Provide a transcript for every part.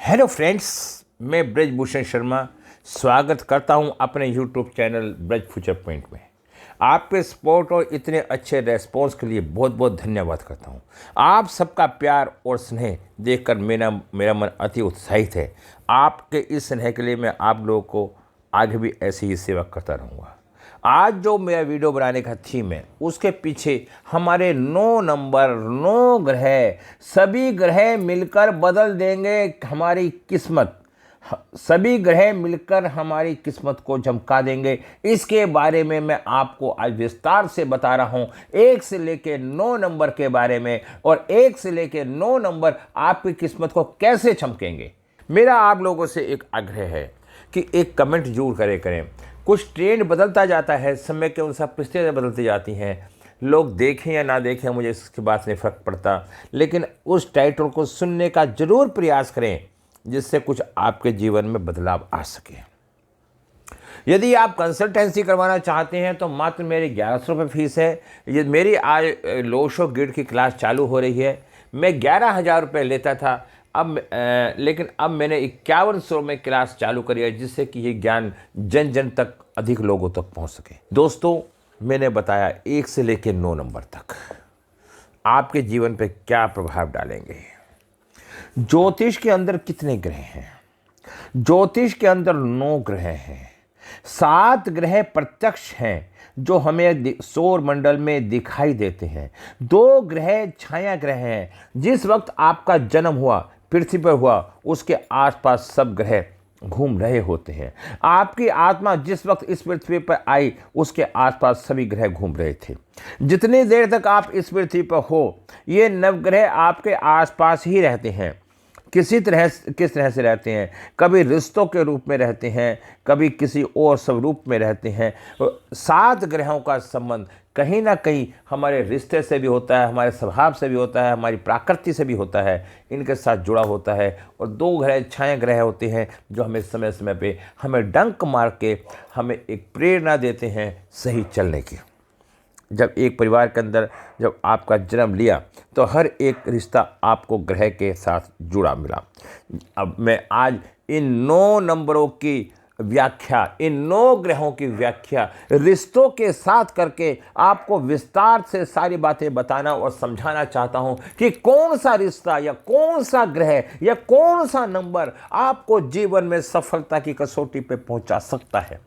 Hello friends, मैं ब्रजभूषण शर्मा स्वागत करता हूं अपने YouTube channel Braj future point में। आपके सपोर्ट और इतने अच्छे रेस्पॉन्स के लिए बहुत बहुत धन्यवाद करता हूं। आप सबका प्यार और स्नेह देखकर मेरा मन अति उत्साहित है। आपके इस स्नेह के लिए मैं आप लोगों को आगे भी ऐसी ही सेवा करता रहूँगा। आज जो मेरा वीडियो बनाने का थीम है, उसके पीछे हमारे 9 ग्रह, सभी ग्रह मिलकर बदल देंगे हमारी किस्मत। सभी ग्रह मिलकर हमारी किस्मत को चमका देंगे। इसके बारे में मैं आपको आज विस्तार से बता रहा हूं, 1 से लेकर 9 नंबर के बारे में, और 1 से लेकर 9 नंबर आपकी किस्मत को कैसे चमकेंगे। मेरा आप लोगों से एक आग्रह है कि एक कमेंट जरूर करें। कुछ ट्रेंड बदलता जाता है, समय के अनुसार परिस्थितियाँ बदलती जाती हैं। लोग देखें या ना देखें, मुझे इसकी बात नहीं फ़र्क पड़ता, लेकिन उस टाइटल को सुनने का जरूर प्रयास करें जिससे कुछ आपके जीवन में बदलाव आ सके। यदि आप कंसल्टेंसी करवाना चाहते हैं तो मात्र मेरी 1100 रुपये फीस है। ये मेरी आज लो शो गिड की क्लास चालू हो रही है। मैं 11,000 रुपये लेता था, लेकिन अब मैंने 5100 में क्लास चालू करी है, जिससे कि ये ज्ञान जन जन तक, अधिक लोगों तक पहुंच सके। दोस्तों, मैंने बताया 1 से लेकर 9 नंबर तक आपके जीवन पे क्या प्रभाव डालेंगे। ज्योतिष के अंदर कितने ग्रह हैं? ज्योतिष के अंदर 9 ग्रह हैं। 7 ग्रह प्रत्यक्ष हैं जो हमें सौर मंडल में दिखाई देते हैं। 2 ग्रह छाया ग्रह हैं। जिस वक्त आपका जन्म हुआ, पृथ्वी पर हुआ, उसके आसपास सब ग्रह घूम रहे होते हैं। आपकी आत्मा जिस वक्त इस पृथ्वी पर आई, उसके आसपास सभी ग्रह घूम रहे थे। जितनी देर तक आप इस पृथ्वी पर हो, ये नवग्रह आपके आसपास ही रहते हैं। किस तरह से रहते हैं? कभी रिश्तों के रूप में रहते हैं, कभी किसी और स्वरूप में रहते हैं। 7 ग्रहों का संबंध कहीं ना कहीं हमारे रिश्ते से भी होता है, हमारे स्वभाव से भी होता है, हमारी प्रकृति से भी होता है, इनके साथ जुड़ा होता है। और 2 ग्रह छाया ग्रह होते हैं जो हमें समय समय पे हमें डंक मार के हमें एक प्रेरणा देते हैं सही चलने की। जब एक परिवार के अंदर जब आपका जन्म लिया तो हर एक रिश्ता आपको ग्रह के साथ जुड़ा मिला। अब मैं आज इन 9 नंबरों की व्याख्या, इन 9 ग्रहों की व्याख्या रिश्तों के साथ करके आपको विस्तार से सारी बातें बताना और समझाना चाहता हूं कि कौन सा रिश्ता या कौन सा ग्रह या कौन सा नंबर आपको जीवन में सफलता की कसौटी पे पहुंचा सकता है।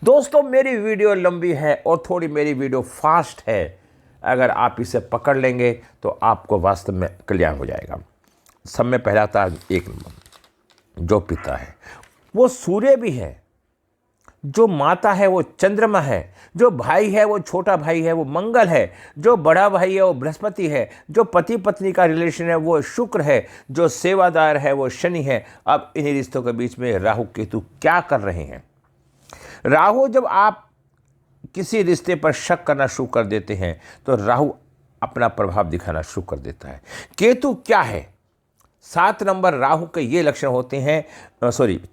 दोस्तों, मेरी वीडियो लंबी है और थोड़ी मेरी वीडियो फास्ट है। अगर आप इसे पकड़ लेंगे तो आपको वास्तव में कल्याण हो जाएगा। सब में पहला था 1 नंबर, जो पिता है वो सूर्य भी है, जो माता है वो चंद्रमा है, जो भाई है वो छोटा भाई है वो मंगल है, जो बड़ा भाई है वो बृहस्पति है, जो पति पत्नी का रिलेशन है वो शुक्र है, जो सेवादार है वो शनि है। अब इन्हीं रिश्तों के बीच में राहु केतु क्या कर रहे हैं? राहु, जब आप किसी रिश्ते पर शक करना शुरू कर देते हैं तो राहु अपना प्रभाव दिखाना शुरू कर देता है। केतु क्या है? 7 नंबर राहु के ये लक्षण होते हैं,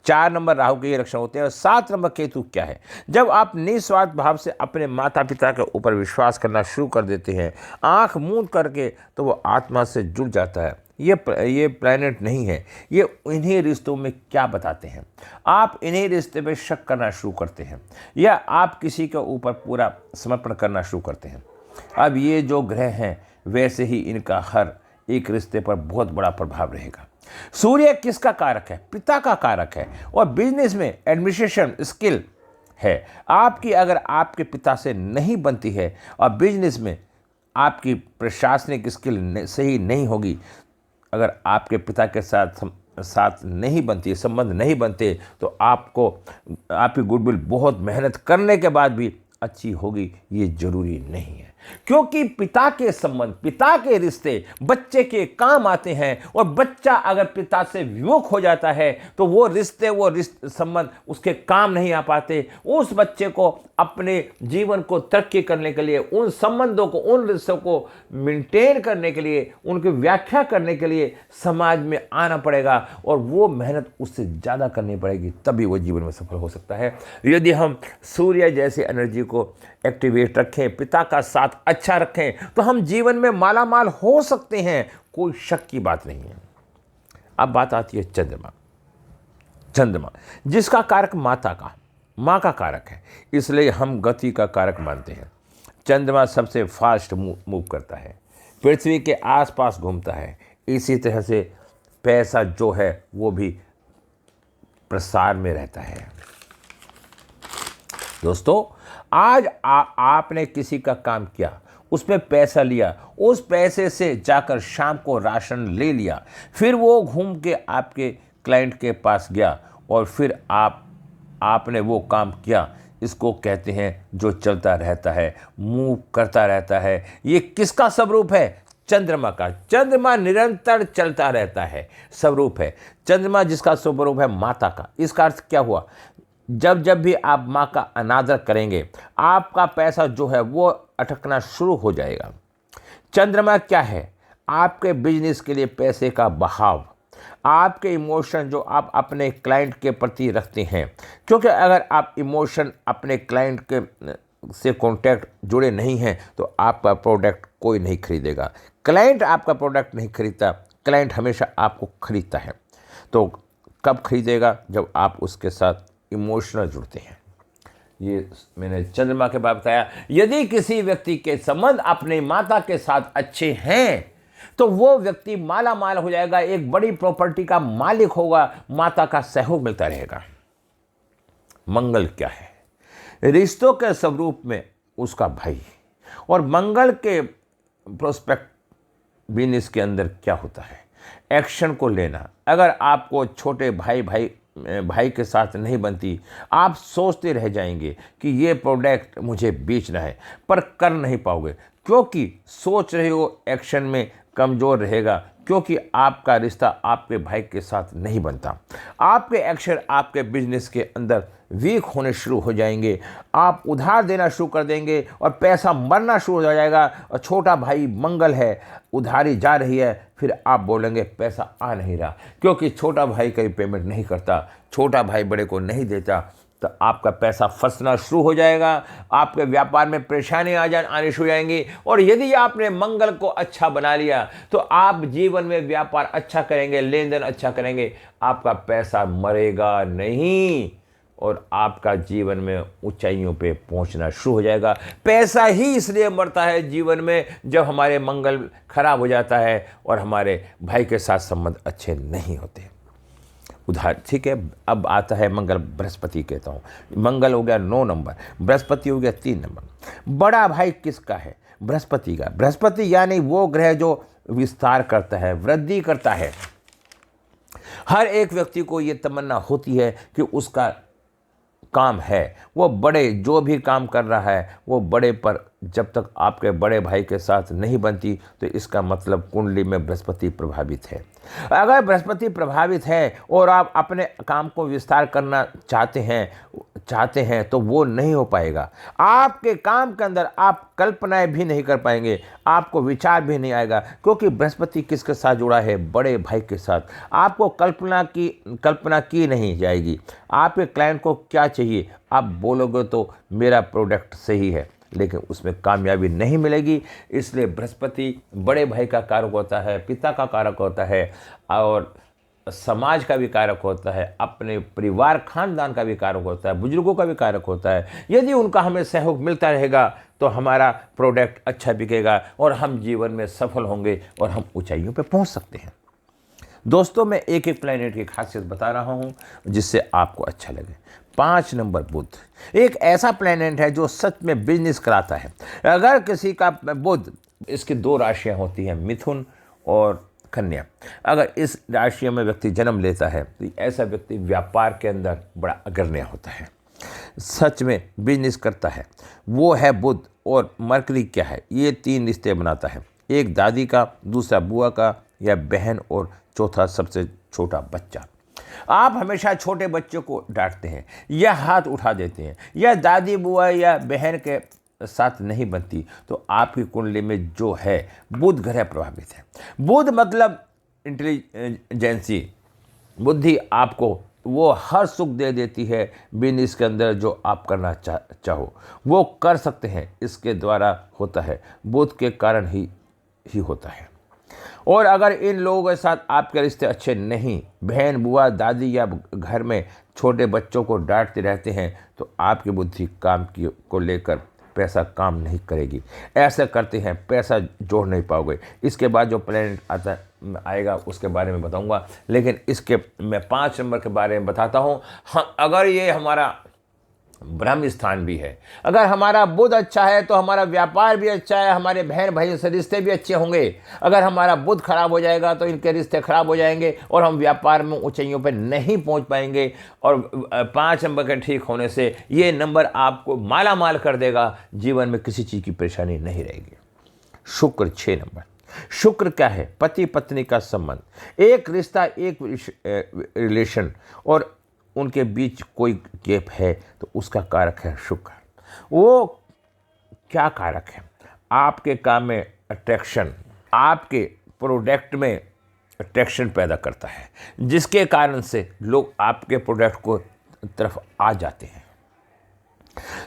4 नंबर राहु के ये लक्षण होते हैं और 7 नंबर केतु क्या है? जब आप निस्वार्थ भाव से अपने माता पिता के ऊपर विश्वास करना शुरू कर देते हैं, आंख मूंद करके, तो वो आत्मा से जुड़ जाता है। ये प्लैनेट नहीं है, ये इन्हीं रिश्तों में क्या बताते हैं। आप इन्हीं रिश्ते पे शक करना शुरू करते हैं या आप किसी के ऊपर पूरा समर्पण करना शुरू करते हैं। अब ये जो ग्रह हैं, वैसे ही इनका हर एक रिश्ते पर बहुत बड़ा प्रभाव रहेगा। सूर्य किसका कारक है? पिता का कारक है, और बिजनेस में एडमिनिस्ट्रेशन स्किल है आपकी। अगर आपके पिता से नहीं बनती है और बिजनेस में आपकी प्रशासनिक स्किल सही नहीं होगी, अगर आपके पिता के साथ नहीं बनती, संबंध नहीं बनते, तो आपकी गुडविल बहुत मेहनत करने के बाद भी अच्छी होगी, ये जरूरी नहीं है। क्योंकि पिता के संबंध, पिता के रिश्ते बच्चे के काम आते हैं, और बच्चा अगर पिता से विमुख हो जाता है तो वो संबंध उसके काम नहीं आ पाते। उस बच्चे को अपने जीवन को तरक्की करने के लिए, उन संबंधों को, उन रिश्तों को मेंटेन करने के लिए, उनकी व्याख्या करने के लिए समाज में आना पड़ेगा, और वो मेहनत उससे ज़्यादा करनी पड़ेगी, तभी वो जीवन में सफल हो सकता है। यदि हम सूर्य जैसे एनर्जी को एक्टिवेट रखें, पिता का साथ अच्छा रखें, तो हम जीवन में माला माल हो सकते हैं, कोई शक की बात नहीं है। अब बात आती है चंद्रमा। चंद्रमा जिसका कारक माँ का कारक है, इसलिए हम गति का कारक मानते हैं। चंद्रमा सबसे फास्ट मूव करता है, पृथ्वी के आसपास घूमता है। इसी तरह से पैसा जो है वो भी प्रसार में रहता है। दोस्तों, आज आपने किसी का काम किया, उसमें पैसा लिया, उस पैसे से जाकर शाम को राशन ले लिया, फिर वो घूम के आपके क्लाइंट के पास गया और फिर आपने वो काम किया। इसको कहते हैं जो चलता रहता है, मूव करता रहता है। ये किसका स्वरूप है? चंद्रमा का। चंद्रमा निरंतर चलता रहता है, स्वरूप है। चंद्रमा जिसका स्वरूप है माता का। इसका अर्थ क्या हुआ? जब जब भी आप माँ का अनादर करेंगे, आपका पैसा जो है वो अटकना शुरू हो जाएगा। चंद्रमा क्या है? आपके बिजनेस के लिए पैसे का बहाव, आपके इमोशन जो आप अपने क्लाइंट के प्रति रखते हैं। क्योंकि अगर आप इमोशन अपने क्लाइंट के से कॉन्टैक्ट जुड़े नहीं हैं तो आपका प्रोडक्ट कोई नहीं खरीदेगा। क्लाइंट आपका प्रोडक्ट नहीं खरीदता, क्लाइंट हमेशा आपको खरीदता है। तो कब खरीदेगा? जब आप उसके साथ इमोशनल जुड़ते हैं। ये मैंने चंद्रमा के बारे में बताया। यदि किसी व्यक्ति के संबंध अपने माता के साथ अच्छे हैं तो वो व्यक्ति माला माल हो जाएगा, एक बड़ी प्रॉपर्टी का मालिक होगा, माता का सहयोग मिलता रहेगा। मंगल क्या है? रिश्तों के स्वरूप में उसका भाई। और मंगल के प्रोस्पेक्ट बिजनेस के अंदर क्या होता है? एक्शन को लेना। अगर आपको छोटे भाई के साथ नहीं बनती, आप सोचते रह जाएंगे कि ये प्रोडक्ट मुझे बेचना है, पर कर नहीं पाओगे क्योंकि सोच रहे हो, एक्शन में कमज़ोर रहेगा, क्योंकि आपका रिश्ता आपके भाई के साथ नहीं बनता। आपके एक्शन आपके बिजनेस के अंदर वीक होने शुरू हो जाएंगे। आप उधार देना शुरू कर देंगे और पैसा मरना शुरू हो जाएगा। और छोटा भाई मंगल है, उधारी जा रही है, फिर आप बोलेंगे पैसा आ नहीं रहा, क्योंकि छोटा भाई कभी पेमेंट नहीं करता, छोटा भाई बड़े को नहीं देता। तो आपका पैसा फंसना शुरू हो जाएगा, आपके व्यापार में परेशानी आनी शुरू हो जाएंगी। और यदि आपने मंगल को अच्छा बना लिया तो आप जीवन में व्यापार अच्छा करेंगे, लेन देन अच्छा करेंगे, आपका पैसा मरेगा नहीं और आपका जीवन में ऊंचाइयों पे पहुंचना शुरू हो जाएगा। पैसा ही इसलिए मरता है जीवन में जब हमारे मंगल खराब हो जाता है और हमारे भाई के साथ संबंध अच्छे नहीं होते। ठीक है। अब आता है मंगल। बृहस्पति कहता हूँ, मंगल हो गया 9 नंबर, बृहस्पति हो गया 3 नंबर। बड़ा भाई किसका है? बृहस्पति का। बृहस्पति यानी वो ग्रह जो विस्तार करता है, वृद्धि करता है। हर एक व्यक्ति को ये तमन्ना होती है कि उसका काम है वो बड़े, जो भी काम कर रहा है वो बड़े, पर जब तक आपके बड़े भाई के साथ नहीं बनती तो इसका मतलब कुंडली में बृहस्पति प्रभावित है। अगर बृहस्पति प्रभावित है और आप अपने काम को विस्तार करना चाहते हैं तो वो नहीं हो पाएगा। आपके काम के अंदर आप कल्पनाएं भी नहीं कर पाएंगे, आपको विचार भी नहीं आएगा, क्योंकि बृहस्पति किसके साथ जुड़ा है? बड़े भाई के साथ। आपको कल्पना की नहीं जाएगी। आपके क्लाइंट को क्या चाहिए, आप बोलोगे तो मेरा प्रोडक्ट सही है, लेकिन उसमें कामयाबी नहीं मिलेगी। इसलिए बृहस्पति बड़े भाई का कारक होता है, पिता का कारक होता है और समाज का भी कारक होता है, अपने परिवार खानदान का भी कारक होता है, बुजुर्गों का भी कारक होता है। यदि उनका हमें सहयोग मिलता रहेगा तो हमारा प्रोडक्ट अच्छा बिकेगा और हम जीवन में सफल होंगे और हम ऊंचाइयों पर पहुंच सकते हैं। दोस्तों, मैं एक एक प्लैनेट की खासियत बता रहा हूं जिससे आपको अच्छा लगे। 5 नंबर बुध, एक ऐसा प्लैनेट है जो सच में बिजनेस कराता है। अगर किसी का बुध, इसकी 2 राशियां होती हैं, मिथुन और कन्या। अगर इस राशियों में व्यक्ति जन्म लेता है तो ऐसा व्यक्ति व्यापार के अंदर बड़ा अग्रणी होता है, सच में बिजनेस करता है। वो है बुध। और मरकरी क्या है? ये 3 रिश्ते बनाता है, एक दादी का, दूसरा बुआ का या बहन और चौथा सबसे छोटा बच्चा। आप हमेशा छोटे बच्चों को डांटते हैं या हाथ उठा देते हैं या दादी बुआ या बहन के साथ नहीं बनती तो आपकी कुंडली में जो है बुध ग्रह प्रभावित है। बुध मतलब इंटेलिजेंसी, बुद्धि। आपको वो हर सुख दे देती है बिजनेस के अंदर, जो आप करना चाहो वो कर सकते हैं। इसके द्वारा होता है, बुध के कारण ही होता है। और अगर इन लोगों के साथ आपके रिश्ते अच्छे नहीं, बहन, बुआ, दादी या घर में छोटे बच्चों को डांटते रहते हैं, तो आपकी बुद्धि काम की को लेकर पैसा काम नहीं करेगी। ऐसे करते हैं पैसा जोड़ नहीं पाओगे। इसके बाद जो प्लेनेट आएगा उसके बारे में बताऊंगा, लेकिन इसके मैं 5 नंबर के बारे में बताता हूँ। हाँ, अगर ये हमारा ब्रह्म स्थान भी है, अगर हमारा बुध अच्छा है तो हमारा व्यापार भी अच्छा है, हमारे बहन भाइयों से रिश्ते भी अच्छे होंगे। अगर हमारा बुध खराब हो जाएगा तो इनके रिश्ते खराब हो जाएंगे और हम व्यापार में ऊंचाइयों पर नहीं पहुंच पाएंगे। और 5 नंबर के ठीक होने से ये नंबर आपको माला माल कर देगा, जीवन में किसी चीज़ की परेशानी नहीं रहेगी। शुक्र 6 नंबर। शुक्र क्या है? पति पत्नी का संबंध, एक रिश्ता, एक रिलेशन और उनके बीच कोई गैप है तो उसका कारक है शुक्र। वो क्या कारक है? आपके काम में अट्रैक्शन, आपके प्रोडक्ट में अट्रैक्शन पैदा करता है, जिसके कारण से लोग आपके प्रोडक्ट को तरफ आ जाते हैं।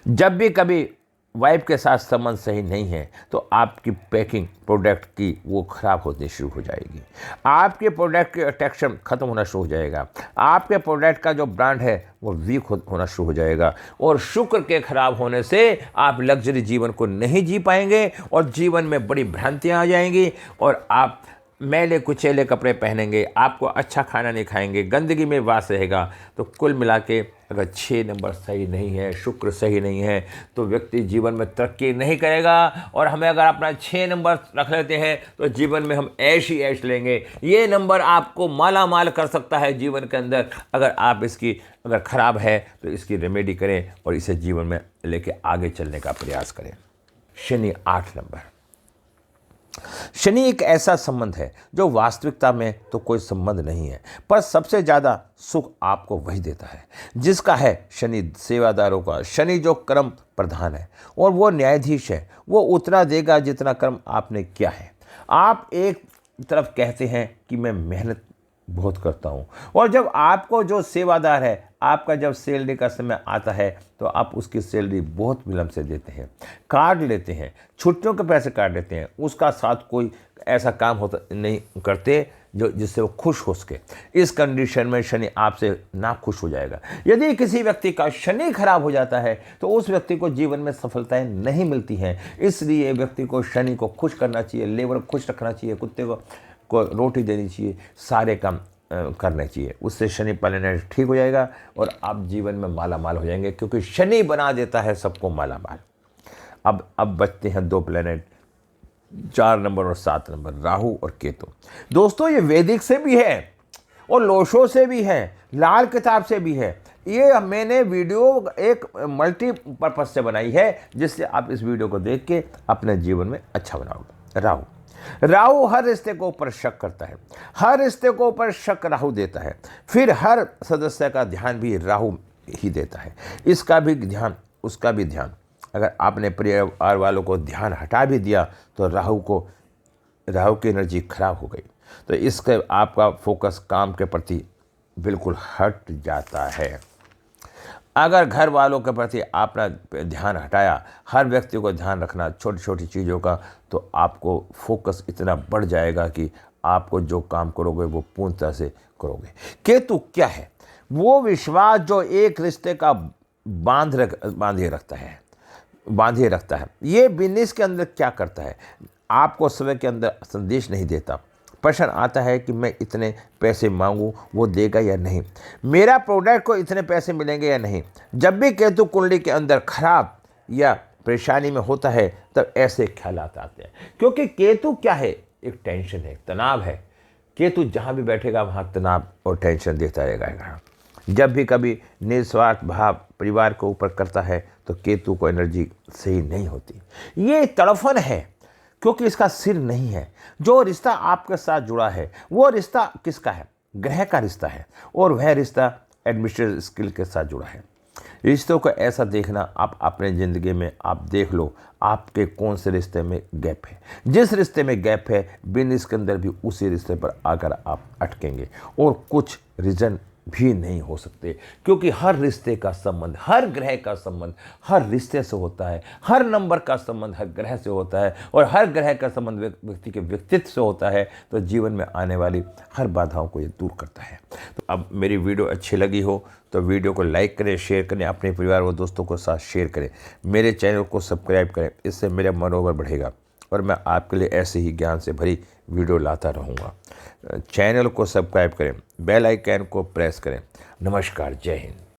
जब भी कभी वाइफ के साथ संबंध सही नहीं है तो आपकी पैकिंग प्रोडक्ट की वो ख़राब होनी शुरू हो जाएगी, आपके प्रोडक्ट के अट्रैक्शन ख़त्म होना शुरू हो जाएगा, आपके प्रोडक्ट का जो ब्रांड है वो वीक होना शुरू हो जाएगा। और शुक्र के खराब होने से आप लग्जरी जीवन को नहीं जी पाएंगे और जीवन में बड़ी भ्रांतियाँ आ जाएंगी और आप मैले कुचेले कपड़े पहनेंगे, आपको अच्छा खाना नहीं खाएंगे, गंदगी में वास रहेगा। तो कुल मिला के अगर 6 नंबर सही नहीं है, शुक्र सही नहीं है, तो व्यक्ति जीवन में तरक्की नहीं करेगा। और हमें अगर अपना 6 नंबर रख लेते हैं तो जीवन में हम ऐश ही ऐश लेंगे। ये नंबर आपको माला माल कर सकता है जीवन के अंदर। अगर आप इसकी अगर ख़राब है तो इसकी रेमेडी करें और इसे जीवन में लेके आगे चलने का प्रयास करें। शनि 8 नंबर। शनि एक ऐसा संबंध है जो वास्तविकता में तो कोई संबंध नहीं है, पर सबसे ज़्यादा सुख आपको वही देता है जिसका है शनि सेवादारों का। शनि जो कर्म प्रधान है और वो न्यायाधीश है, वो उतना देगा जितना कर्म आपने किया है। आप एक तरफ कहते हैं कि मैं मेहनत बहुत करता हूँ, और जब आपको जो सेवादार है, आपका जब सैलरी का समय आता है तो आप उसकी सैलरी बहुत विलम्ब से देते हैं, काट लेते हैं, छुट्टियों के पैसे काट लेते हैं, उसका साथ कोई ऐसा काम होता नहीं करते जो जिससे वो खुश हो सके। इस कंडीशन में शनि आपसे ना खुश हो जाएगा। यदि किसी व्यक्ति का शनि खराब हो जाता है तो उस व्यक्ति को जीवन में सफलताएं नहीं मिलती हैं। इसलिए व्यक्ति को शनि को खुश करना चाहिए, लेबर को खुश रखना चाहिए, कुत्ते को रोटी देनी चाहिए, सारे काम करने चाहिए। उससे शनि प्लैनेट ठीक हो जाएगा और आप जीवन में माला माल हो जाएंगे, क्योंकि शनि बना देता है सबको माला माल। अब बचते हैं 2 प्लैनेट, 4 नंबर और 7 नंबर, राहु और केतु। दोस्तों ये वैदिक से भी है और लोशो से भी है, लाल किताब से भी है। ये मैंने वीडियो एक मल्टीपर्पज से बनाई है जिससे आप इस वीडियो को देख के अपने जीवन में अच्छा बनाओगे। राहु हर रिश्ते को ऊपर शक करता है, हर रिश्ते को ऊपर शक राहु देता है। फिर हर सदस्य का ध्यान भी राहु ही देता है, इसका भी ध्यान उसका भी ध्यान। अगर आपने परिवार वालों को ध्यान हटा भी दिया तो राहु की एनर्जी खराब हो गई, तो इसके आपका फोकस काम के प्रति बिल्कुल हट जाता है। अगर घर वालों के प्रति अपना ध्यान हटाया, हर व्यक्ति को ध्यान रखना छोटी छोटी चीज़ों का, तो आपको फोकस इतना बढ़ जाएगा कि आपको जो काम करोगे वो पूर्णतः से करोगे। केतु क्या है? वो विश्वास जो एक रिश्ते का बांधे रखता है। ये बिजनेस के अंदर क्या करता है? आपको समय के अंदर संदेश नहीं देता। प्रश्न आता है कि मैं इतने पैसे मांगूं, वो देगा या नहीं, मेरा प्रोडक्ट को इतने पैसे मिलेंगे या नहीं। जब भी केतु कुंडली के अंदर खराब या परेशानी में होता है तब ऐसे ख्यालात आते हैं, क्योंकि केतु क्या है? एक टेंशन है, तनाव है। केतु जहाँ भी बैठेगा वहाँ तनाव और टेंशन देता रहेगा। जब भी कभी निस्वार्थ भाव परिवार के ऊपर करता है तो केतु को एनर्जी सही नहीं होती। ये तड़फन है क्योंकि इसका सिर नहीं है। जो रिश्ता आपके साथ जुड़ा है वो रिश्ता किसका है? ग्रह का रिश्ता है, और वह रिश्ता एडमिनिस्ट्रेटिव स्किल के साथ जुड़ा है। रिश्तों को ऐसा देखना, आप अपने ज़िंदगी में आप देख लो आपके कौन से रिश्ते में गैप है। जिस रिश्ते में गैप है बिजनेस के अंदर भी उसी रिश्ते पर आकर आप अटकेंगे और कुछ रीज़न भी नहीं हो सकते, क्योंकि हर रिश्ते का संबंध, हर ग्रह का संबंध हर रिश्ते से होता है, हर नंबर का संबंध हर ग्रह से होता है, और हर ग्रह का संबंध व्यक्ति के व्यक्तित्व से होता है। तो जीवन में आने वाली हर बाधाओं को ये दूर करता है। तो अब मेरी वीडियो अच्छी लगी हो तो वीडियो को लाइक करें, शेयर करें, अपने परिवार और दोस्तों के साथ शेयर करें, मेरे चैनल को सब्सक्राइब करें, इससे मेरा मनोबल बढ़ेगा और मैं आपके लिए ऐसे ही ज्ञान से भरी वीडियो लाता रहूँगा। चैनल को सब्सक्राइब करें, बेल आइकन को प्रेस करें। नमस्कार, जय हिंद।